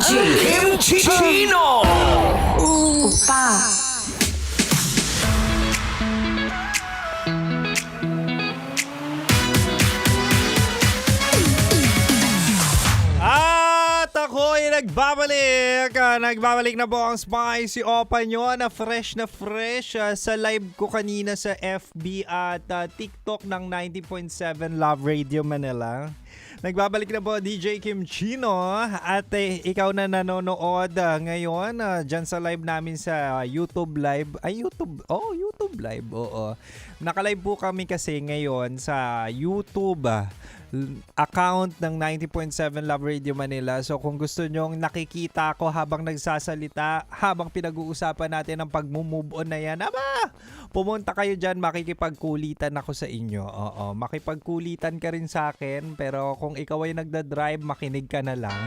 Kimchi Chino! 오빠, At ako'y nagbabalik. Nagbabalik na po ang Spicy Opa nyo na fresh sa live ko kanina sa FB at TikTok ng 90.7 Love Radio Manila. Nagbabalik na po DJ Kim Chino at ikaw na nanonood ngayon dyan sa live namin sa YouTube Live. YouTube Live, oo. Nakalive po kami kasi ngayon sa YouTube account ng 90.7 Love Radio Manila. So kung gusto nyong nakikita ako habang nagsasalita, habang pinag-uusapan natin ang pag-move on na yan, pumunta kayo dyan, makikipagkulitan ako sa inyo. Oo, makipagkulitan ka rin sa akin, pero kung ikaw ay nagdadrive, makinig ka na lang.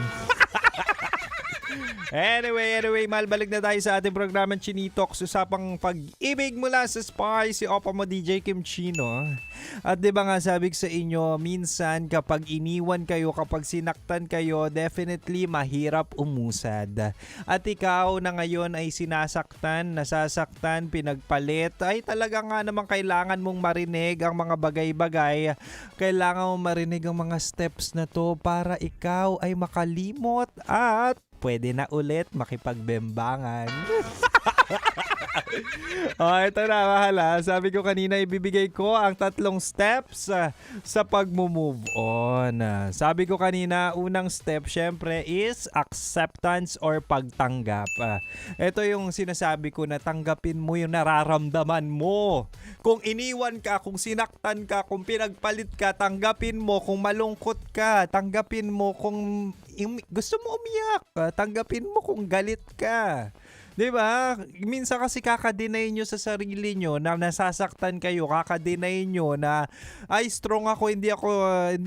Anyway, balik na tayo sa ating programang Chinitox, usapang pag-ibig mula sa Spicy Opa mo DJ Kim Chino. At di ba nga sabi ko sa inyo, minsan kapag iniwan kayo, kapag sinaktan kayo, definitely mahirap umusad. At ikaw na ngayon ay sinasaktan, nasasaktan, pinagpalit, ay talaga nga naman kailangan mong marinig ang mga bagay-bagay. Kailangan mong marinig ang mga steps na to para ikaw ay makalimot at pwede na ulit makipagbembangan. Ito na, mahala. Sabi ko kanina, ibibigay ko ang 3 steps sa pag-move on. Sabi ko kanina, unang step, syempre, is acceptance or pagtanggap. Ito yung sinasabi ko na tanggapin mo yung nararamdaman mo. Kung iniwan ka, kung sinaktan ka, kung pinagpalit ka, tanggapin mo. Kung malungkot ka, tanggapin mo. Kung gusto mo umiyak, tanggapin mo kung galit ka. 'Di ba? Minsan kasi kaka-deny nyo sa sarili nyo na nasasaktan kayo, kaka-deny nyo na ay strong ako, hindi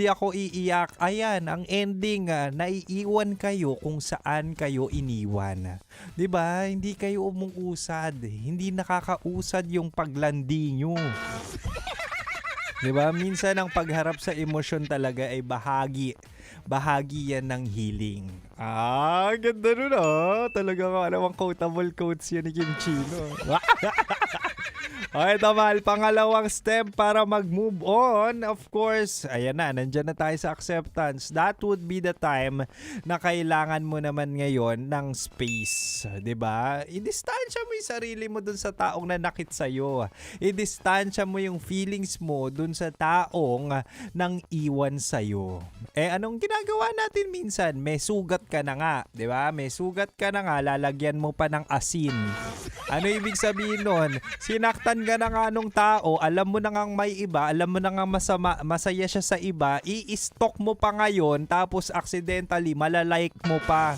ako iiyak. Ayan, ang ending, naiiwan kayo kung saan kayo iniwan. 'Di ba? Hindi kayo umuusad, hindi nakakausad yung paglandi nyo. 'Di ba? Minsan ang pagharap sa emosyon talaga ay bahagi yan ng healing. Ganda nun Talaga nga namang quotable quotes yan ni Kim Chino. Okay, Tamal, pangalawang step para mag-move on, of course, ayan na, nandyan na tayo sa acceptance. That would be the time na kailangan mo naman ngayon ng space, 'di ba? I-distansya mo yung sarili mo dun sa taong nanakit sa'yo. I-distansya mo yung feelings mo dun sa taong nang iwan sa'yo. Anong ginagawa natin minsan? May sugat ka na nga, 'di ba? May sugat ka na nga, lalagyan mo pa ng asin. Ano ibig sabihin nun? Sinaktan ka na nga nung tao, alam mo na ngang may iba, alam mo na ngang masaya siya sa iba, i-stalk mo pa ngayon, tapos accidentally, malalike mo pa.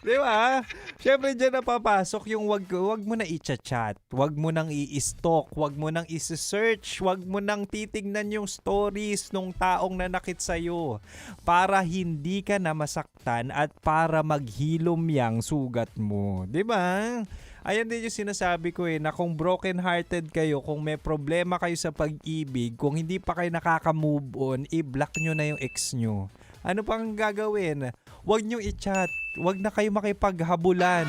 Di ba? Siyempre dyan napapasok yung wag mo na i-chat, wag mo nang i-stalk, wag mo nang i-search, wag mo nang titignan yung stories nung taong nanakit sa'yo para hindi ka na masaktan at para maghilom yang sugat mo. Di ba? Ayan din yung sinasabi ko na kung broken-hearted kayo, kung may problema kayo sa pag-ibig, kung hindi pa kayo nakaka-move on, i-block nyo na yung ex nyo. Ano pang gagawin? Huwag nyo i-chat. Huwag na kayo makipaghabulan.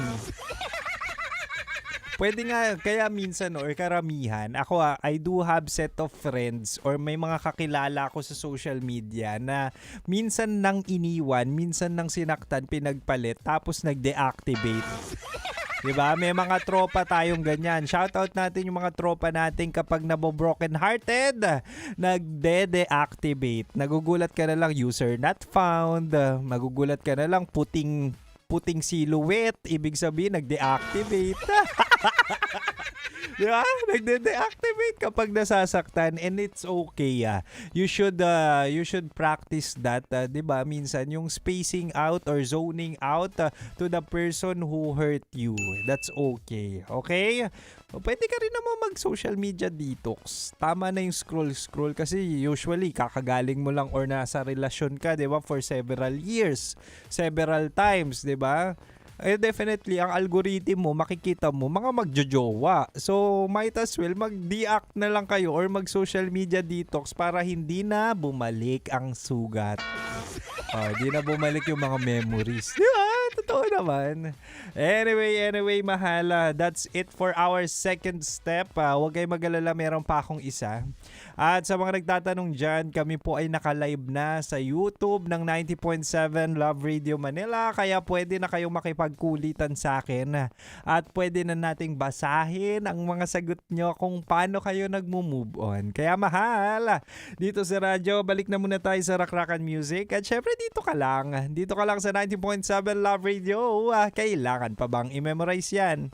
Pwede nga, kaya minsan or karamihan, ako I do have set of friends or may mga kakilala ko sa social media na minsan nang iniwan, minsan nang sinaktan, pinagpalit, tapos nag-deactivate. Diba? May mga tropa tayong ganyan. Shoutout natin yung mga tropa natin kapag nabo-broken hearted, nagde-deactivate. Nagugulat ka na lang, user not found. Magugulat ka na lang, puting silhouette. Ibig sabihin, nag-deactivate. Diba? Nagde-deactivate kapag nasasaktan, and it's okay. You should practice that, 'di ba? Minsan yung spacing out or zoning out to the person who hurt you. That's okay. Okay? Pwede ka rin naman mag-social media detox. Tama na yung scroll kasi usually kakagaling mo lang or nasa relasyon ka, 'di ba? For several years, several times, 'di ba? Definitely, ang algorithm mo, makikita mo, mga magjojowa. So, might as well, mag-deact na lang kayo or mag-social media detox para hindi na bumalik ang sugat. Di na bumalik yung mga memories. Di ba? Totoo naman. Anyway, mahala. That's it for our second step. Huwag kayong mag-alala, meron pa akong isa. At sa mga nagtatanong dyan, kami po ay naka-live na sa YouTube ng 90.7 Love Radio Manila. Kaya pwede na kayong makipagkulitan sa akin. At pwede na nating basahin ang mga sagot nyo kung paano kayo nagmo-move on. Kaya mahal. Dito sa radyo, balik na muna tayo sa Rakrakan Music. At syempre dito ka lang. Dito ka lang sa 90.7 Love Radio. Kailangan pa bang i-memorize yan?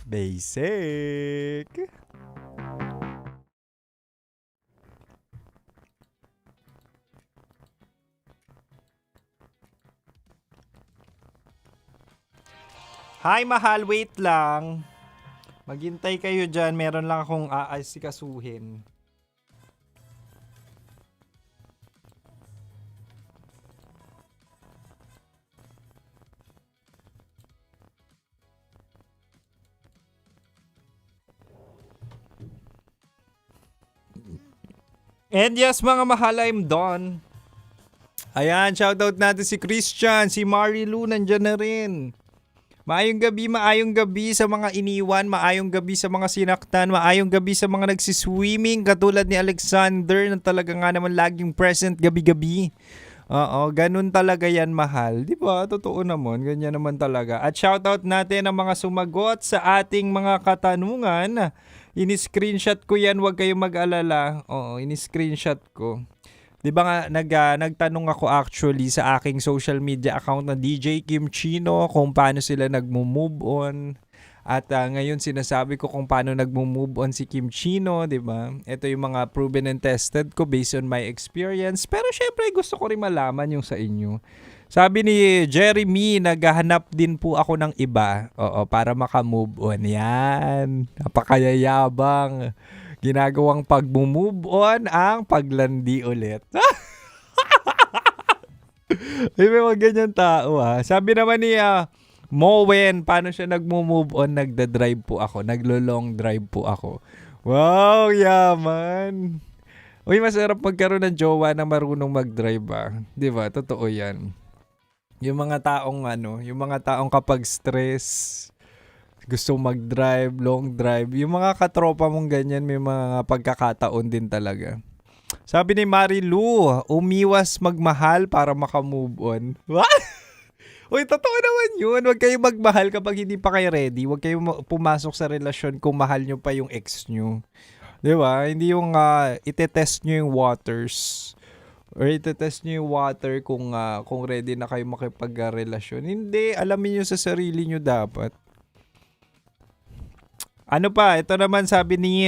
Basic. Hi, mahal. Wait lang. Maghintay kayo dyan. Meron lang akong aasikasuhin. And yes, mga mahal, I'm done. Ayan, shoutout natin si Christian, si Marilu, nandyan na rin. Maayong gabi sa mga iniwan, maayong gabi sa mga sinaktan, maayong gabi sa mga nagsiswimming katulad ni Alexander na talaga nga naman laging present gabi-gabi. Oo, ganun talaga yan, mahal. Di ba? Totoo naman, ganyan naman talaga. At shoutout natin ang mga sumagot sa ating mga katanungan. Ini-screenshot ko yan, huwag kayong mag-alala. Oo, ini-screenshot ko. Di ba nga, nagtanong ako actually sa aking social media account na DJ Kim Chino kung paano sila nagmo-move on. At ngayon sinasabi ko kung paano nagmo-move on si Kim Chino, di ba? Ito yung mga proven and tested ko based on my experience. Pero syempre gusto ko rin malaman yung sa inyo. Sabi ni Jeremy, naghahanap din po ako ng iba. Oo, para maka-move on. Yan. Napakayayabang. Ginagawang pag-move on ang paglandi ulit. May mga ganyan tao Sabi naman ni Mowen, paano siya nagmo-move on? Nagda-drive po ako. Naglo-long drive po ako. Wow, yaman. Uy, masarap magkaroon ng jowa na marunong mag-drive Di ba? Totoo yan. Yung mga taong kapag stress, gusto mag-drive, long drive. Yung mga katropa mong ganyan, may mga pagkakataon din talaga. Sabi ni Marilu, umiwas magmahal para maka-move on. What? Uy, totoo naman yun. Huwag kayong magmahal kapag hindi pa kayo ready. Huwag kayong pumasok sa relasyon kung mahal nyo pa yung ex nyo. Di ba? Hindi yung itetest nyo yung waters. Or itetest nyo yung water kung ready na kayo makipag-relasyon. Hindi. Alamin nyo sa sarili nyo dapat. Ano pa? Ito naman sabi ni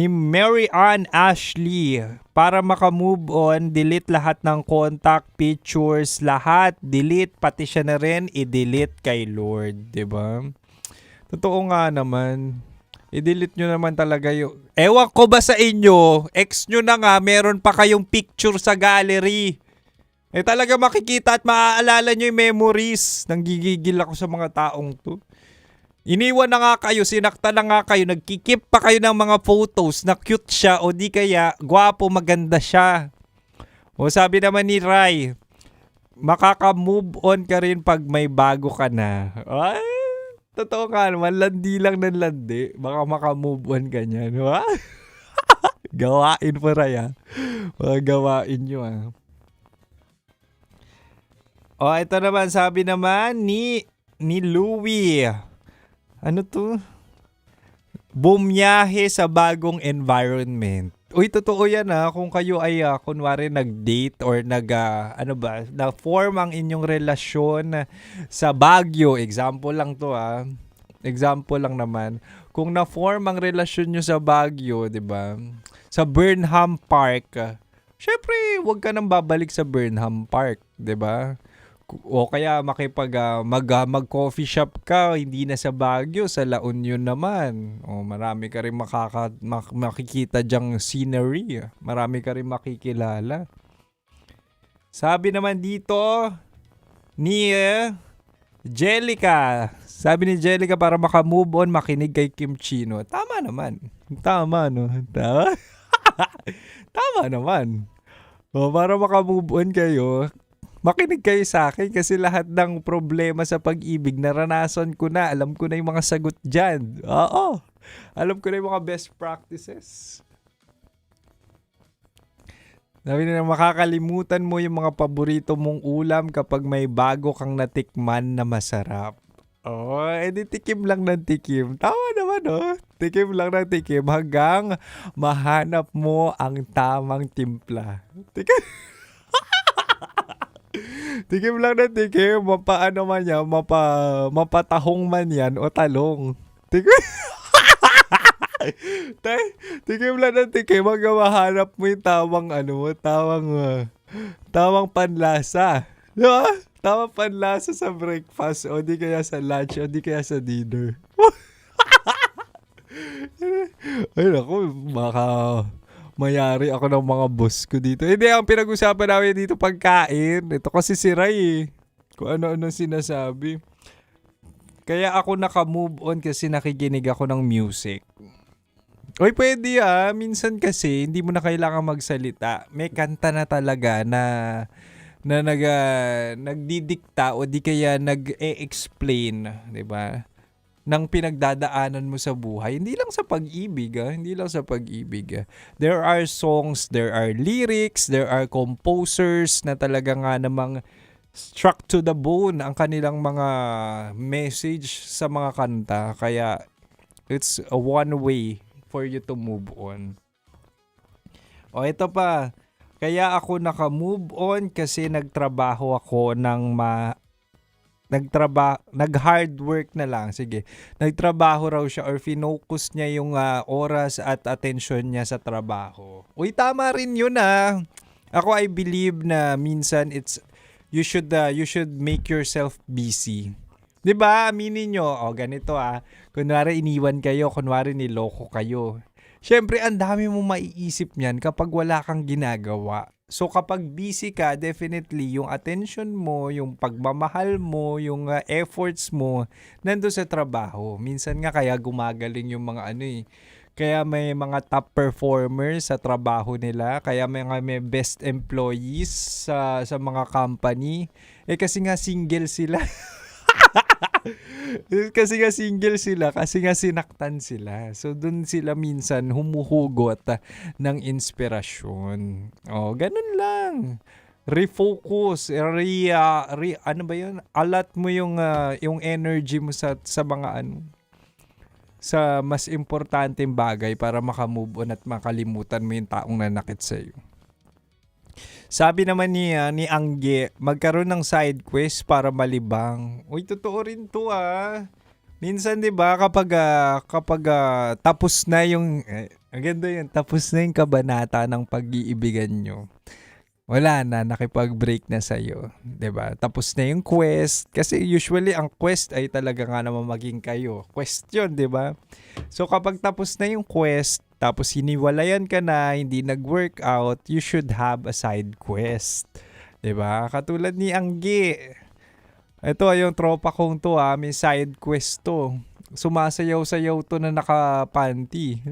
Mary Ann Ashley. Para maka-move on, delete lahat ng contact, pictures, lahat. Delete, pati siya na rin, i-delete kay Lord. Diba? Totoo nga naman. I-delete nyo naman talaga yung... Ewan ko ba sa inyo, ex nyo na nga, meron pa kayong picture sa gallery. Talaga makikita at maaalala nyo yung memories. Nanggigigil ako sa mga taong to. Iniwan na nga kayo, sinakta na nga kayo, nagkikip pa kayo ng mga photos na cute siya o di kaya gwapo, maganda siya. O sabi naman ni Rai, makaka-move on ka rin pag may bago ka na. Ay, totoo ka naman, landi lang ng landi. Baka maka-move on ka niyan. Gawain pa Rai Mga gawain nyo O ito naman, sabi naman ni Louie. Ano to? Bumiyahe sa bagong environment. Uy, totoo yan Kung kayo ay kunwari nag-date or na-form ang inyong relasyon sa Baguio. Example lang to Example lang naman. Kung na-form ang relasyon nyo sa Baguio, di ba? Sa Burnham Park. Syempre, huwag ka nang babalik sa Burnham Park, di ba? O kaya mag-coffee shop ka, hindi na sa Baguio, sa La Union naman. O marami ka rin makikita dyang scenery. Marami ka rin makikilala. Sabi naman dito ni Jellica. Sabi ni Jellica, para maka-move on, makinig kay Kim Chino. Tama naman. Tama, no? Tama? Tama naman. Para makamove on kayo, makinig kayo sa akin kasi lahat ng problema sa pag-ibig naranasan ko na. Alam ko na yung mga sagot dyan. Oo. Alam ko na yung mga best practices. Sabi na makakalimutan mo yung mga paborito mong ulam kapag may bago kang natikman na masarap. Oh, edi tikim lang ng tikim. Tama naman, oh. Tikim lang ng tikim hanggang mahanap mo ang tamang timpla. Tikim lang ng tikim, mapaano man yan, mapatahong man yan o talong. Tikim, tikim lang ng tikim hanggang mahanap mo yung tamang panlasa. Di ba? Tamang panlasa sa breakfast o di kaya sa lunch o di kaya sa dinner. Ay naku, baka mayari ako ng mga boss ko dito. Hindi, ang pinag-usapan namin dito pagkain. Ito kasi si Ray eh. Kung ano-ano sinasabi. Kaya ako naka-move on kasi nakikinig ako ng music. Oy, pwede minsan kasi hindi mo na kailangan magsalita. May kanta na talaga na nagdidikta o di kaya nag-e-explain, 'di ba? Ng pinagdadaanan mo sa buhay. Hindi lang sa pag-ibig, hindi lang sa pag-ibig. There are songs, there are lyrics, there are composers na talaga nga namang struck to the bone ang kanilang mga message sa mga kanta. Kaya it's a one way for you to move on. O ito pa, kaya ako naka-move on kasi nagtrabaho ako nag-hard work na lang. Sige. Nagtrabaho raw siya or finocus niya yung oras at attention niya sa trabaho. Uy, tama rin yun Ako I believe na minsan you should make yourself busy. 'Di ba? Aminin nyo, ganito kunwari iniwan kayo, kunwari niloko kayo. Siyempre, ang dami mong maiisip niyan kapag wala kang ginagawa. So kapag busy ka, definitely yung attention mo, yung pagmamahal mo, yung efforts mo, nandun sa trabaho. Minsan nga kaya gumagaling yung mga kaya may mga top performers sa trabaho nila, kaya may best employees sa mga company. Kasi nga single sila. Kasi nga single sila, kasi nga sinaktan sila. So dun sila minsan humuhugot ng inspirasyon. Ganun lang. Refocus, ano ba 'yun? Alat mo yung energy mo sa mga sa mas importanteng bagay para makamove on at makalimutan mo yung taong nanakit sa iyo. Sabi naman ni Angge, magkaroon ng side quest para malibang. Uy, totoo rin to Minsan 'di ba kapag tapos na yung ang ganda yun, tapos na yung kabanata ng pag-iibigan nyo. Wala na, nakipag-break na sa'yo. 'Di ba? Tapos na yung quest. Kasi usually ang quest ay talaga nga naman maging kayo. Quest yun, 'di ba? So kapag tapos na yung quest, tapos hiniwalayan ka na, hindi nag-workout, you should have a side quest. 'Di ba? Katulad ni Angge. Ito yung tropa kong to may side quest to. Sumasayaw-sayaw to na naka-panty.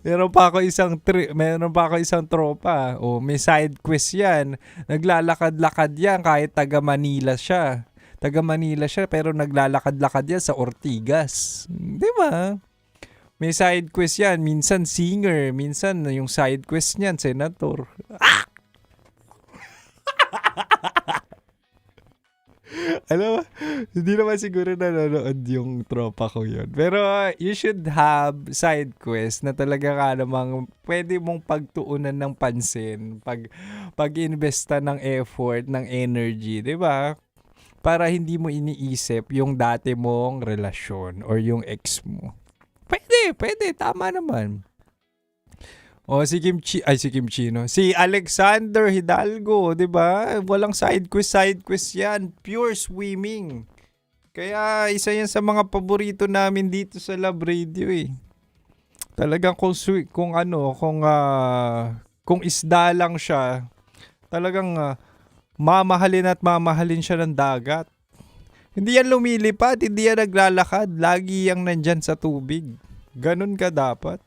Meron pa ako isang tropa. May side quest 'yan. Naglalakad-lakad 'yan kahit taga Manila siya. Taga Manila siya pero naglalakad-lakad 'yan sa Ortigas. 'Di ba? May side quest 'yan, minsan singer, minsan yung side quest niyan senator. Alam mo, hindi naman siguro nanonood yung tropa ko yun. Pero you should have side quest na talaga ka namang pwede mong pagtuunan ng pansin, pag-investa ng effort, ng energy, di ba? Para hindi mo iniisip yung dati mong relasyon or yung ex mo. Pwede, tama naman. Si Alexander Hidalgo, 'di ba? Walang side quest 'yan, pure swimming. Kaya isa 'yan sa mga paborito namin dito sa Love Radio Talagang kung isda lang siya, talagang mamahalin at mamahalin siya ng dagat. Hindi yan lumilipad, hindi yan naglalakad, lagi yang nandyan sa tubig. Ganun ka dapat.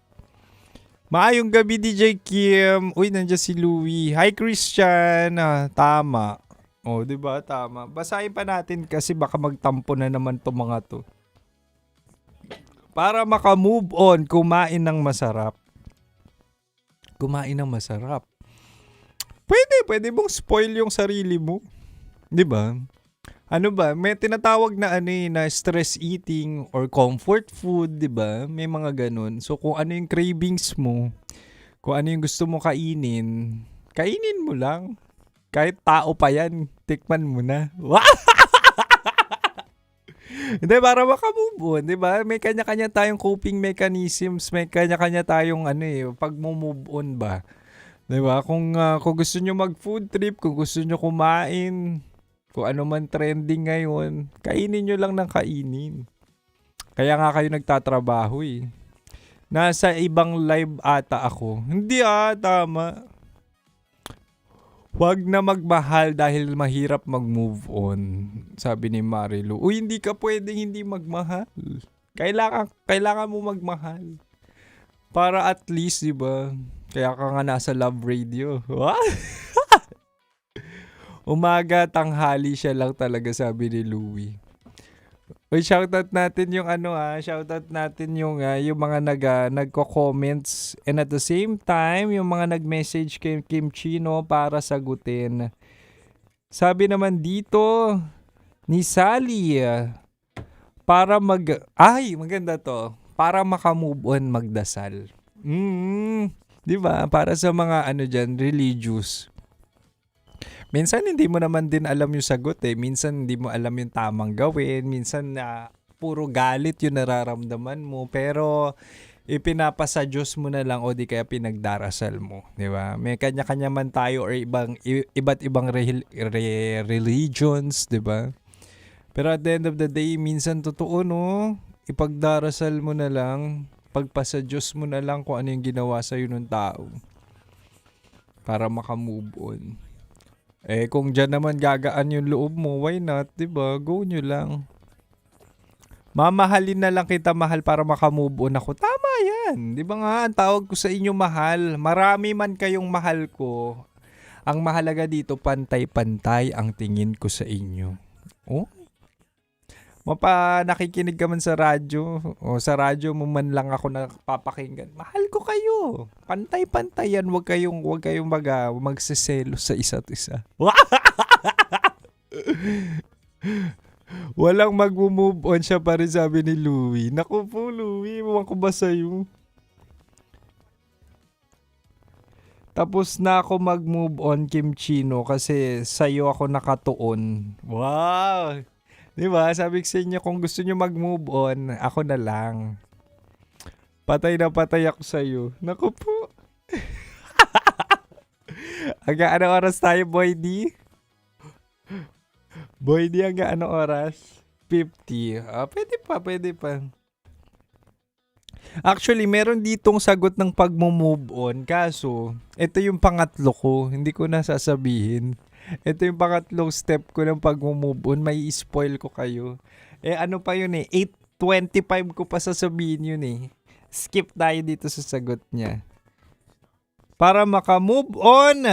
Maayong gabi, DJ Kim. Uy, nandiyan si Louie. Hi, Christian. Tama. Oh, di ba? Tama. Basahin pa natin kasi baka magtampo na naman to mga to. Para maka-move on, kumain ng masarap. Kumain ng masarap. Pwede mong spoil yung sarili mo. Di ba? Ano ba? May tinatawag na na stress eating or comfort food, 'di ba? May mga ganun. So kung ano yung cravings mo, kung ano yung gusto mo kainin, kainin mo lang. Kahit tao pa 'yan, tikman mo na. Hindi, para maka-move on, 'di ba? May kanya-kanya tayong coping mechanisms, may kanya-kanya tayong pag-move on ba? 'Di ba? Kung gusto niyo mag-food trip, kung gusto niyo kumain, kung ano man trending ngayon, kainin nyo lang ng kainin. Kaya nga kayo nagtatrabaho eh. Nasa ibang live ata ako. Hindi tama. Huwag na magmahal dahil mahirap mag-move on. Sabi ni Marilu. Uy, hindi ka pwedeng hindi magmahal. Kailangan mo magmahal. Para at least, di ba? Kaya ka nga nasa Love Radio. Umaga, tanghali siya lang talaga, sabi ni Louie. Uy, shoutout natin yung shoutout natin yung mga nagko-comments and at the same time, yung mga nag-message kay Kim Chino para sagutin. Sabi naman dito ni Sally, maganda to. Para maka-move on, magdasal. Di ba? Para sa mga dyan, religious. Minsan hindi mo naman din alam yung sagot eh. Minsan hindi mo alam yung tamang gawin. Minsan puro galit yung nararamdaman mo. Pero ipinapasa Diyos mo na lang o di kaya pinagdarasal mo. Di ba? May kanya-kanya man tayo or iba't ibang religions. Di ba? Pero at the end of the day, minsan totoo no? Ipagdarasal mo na lang. Pagpasa Diyos mo na lang kung ano yung ginawa sa'yo ng tao. Para maka-move on. Kung dyan naman gagaan yung loob mo, why not? Diba? Go nyo lang. Mamahalin na lang kita, mahal, para makamove on ako. Tama yan. Diba nga, ang tawag ko sa inyo mahal. Marami man kayong mahal ko. Ang mahalaga dito, pantay-pantay ang tingin ko sa inyo. Oh? Nakikinig ka man sa radyo, o sa radyo mo man lang ako napapakinggan, mahal ko kayo. Pantay-pantay yan, wag kayong magsiselo sa isa't isa. Walang mag-move on siya pa rin, sabi ni Louie. Naku po, Louie, ewan ko ba sa'yo? Tapos na ako mag-move on, Kim Chino, kasi sa'yo ako nakatuon. Wow! Diba? Sabi ko sa inyo, kung gusto nyo mag-move on, ako na lang. Patay na patay ako sa'yo. Naku po. Hanggang ano oras tayo, Boy D? Boy D, hanggang ano oras? 50. Pwede pa. Actually, meron ditong sagot ng pag-move on. Kaso, ito yung pangatlo ko. Hindi ko na sasabihin. Ito yung pangatlong step ko ng pag-move on. May spoil ko kayo. Ano pa yun 8:25 ko pa sasabihin yun Skip tayo dito sa sagot niya. Para maka-move on,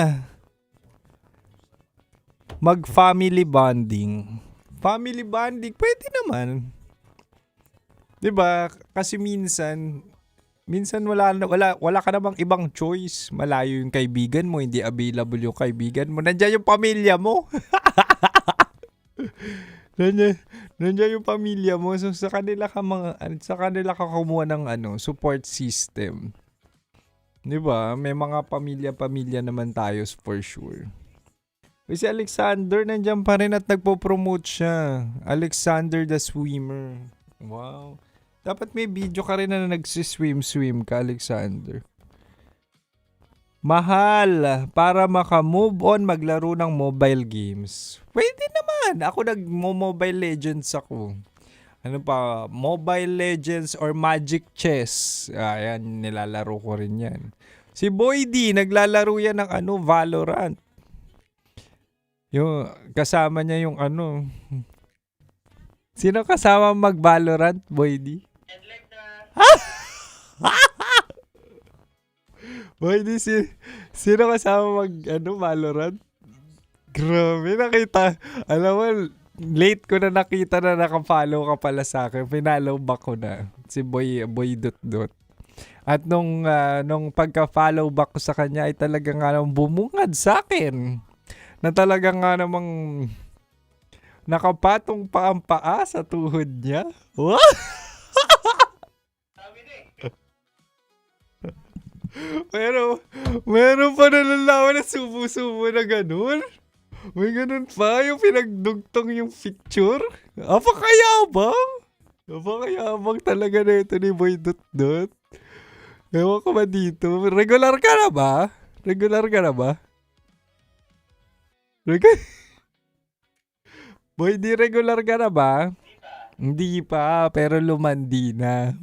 mag-family bonding. Family bonding, pwede naman. 'Di ba? Kasi minsan wala ka namang ibang choice. Malayo yung kaibigan mo, hindi available yung kaibigan mo. Nandiyan yung pamilya mo. nandiyan yung pamilya mo. So sa kanila ka kumuha ng support system. 'Di ba? May mga pamilya naman tayo for sure. Si Alexander nandiyan pa rin at nagpo-promote siya. Alexander the swimmer. Wow. Dapat may video ka rin na nagsiswim ka, Alexander. Mahal, para maka-move on, maglaro ng mobile games. Pwede naman. Ako nag-mobile legends ako. Ano pa? Mobile Legends or Magic Chess. Ayan, nilalaro ko rin yan. Si Boy D, naglalaro yan ng Valorant. Yung kasama niya yung Sino kasama mag-Valorant, Boy D? Boy, sino kasama Valorant? Grabe, nakita. Alam mo, late ko na nakita na nakafollow ka pala sa akin. Pinalaw back ko na. Si Boy Dot Dot. At nung pagka-follow back ko sa kanya ay talagang bumungad sa akin. Na talagang namang nakapatong pa ang paa sa tuhod niya. What? Pero, meron pa nalalaman na subo-subo na ganun. May ganun pa, yung pinagdugtong yung picture. Apakayabang talaga na ito ni Boy Dot Dot. Ewan ko ba dito? Regular ka na ba? Boy, di regular ka na ba? Hindi pa, pero lumandi na.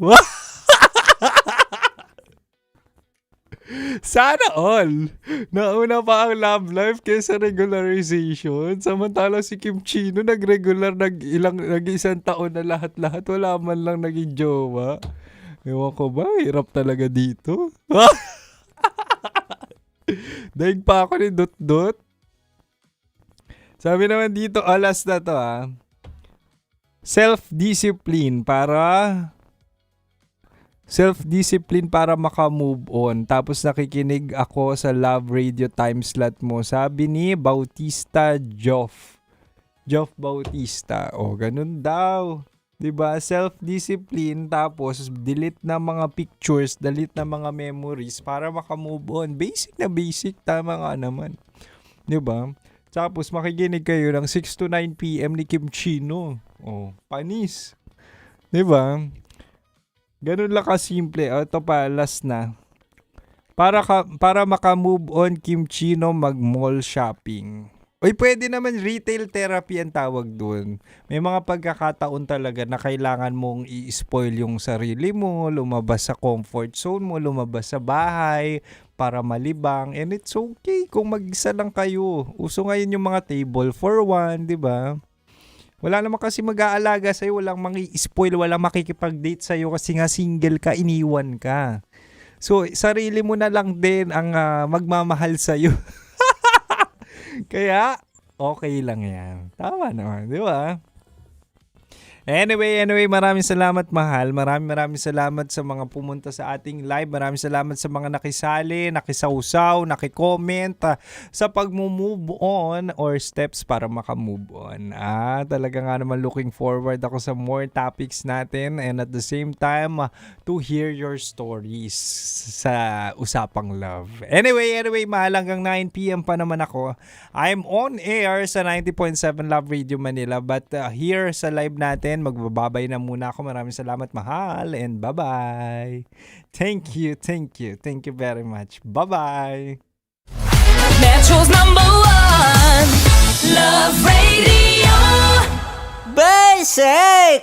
Sana all. Nauna pa ang love life kaysa regularization. Samantala si Kim Chino nag-regular nag-isang taon na lahat-lahat. Wala man lang naging jowa. Ewan ko ba, hirap talaga dito. Daig pa ako ni Dot Dot. Sabi naman dito, alas na to Self-discipline para maka-move on. Tapos nakikinig ako sa Love Radio time slot mo. Sabi ni Bautista Joff Bautista. Ganun daw. 'Di ba? Self-discipline tapos delete na mga pictures, delete na mga memories para maka-move on. Basic na basic, tama nga naman. 'Di ba? Tapos makikinig kayo ng 6 to 9 PM ni Kim Chino. Panis. 'Di ba? Ganun lang kasimple. Ito pa, last na. Para maka-move on, Kim Chino, mag-mall shopping. Pwede naman retail therapy ang tawag dun. May mga pagkakataon talaga na kailangan mong i-spoil yung sarili mo, lumabas sa comfort zone mo, lumabas sa bahay para malibang. And it's okay kung mag-isa lang kayo. Uso ngayon yung mga table for one, di ba? Wala naman kasi mag-aalaga sa'yo, walang mangi-spoil, walang makikipag-date sa'yo kasi nga single ka, iniwan ka. So, sarili mo na lang din ang magmamahal sa'yo. Kaya, okay lang yan. Tama naman, di ba? Anyway, maraming salamat, mahal. Maraming salamat sa mga pumunta sa ating live. Maraming salamat sa mga nakisali, nakisawsaw, nakicomment sa pag-move on or steps para maka-move on. Talaga nga naman looking forward ako sa more topics natin and at the same time to hear your stories sa Usapang Love. Anyway, mahal, hanggang 9 PM pa naman ako. I'm on air sa 90.7 Love Radio Manila but here sa live natin, magbababay na muna ako. Maraming salamat, mahal, and bye-bye. Thank you very much. Bye-bye. Metro's #1 Love Radio. Basic!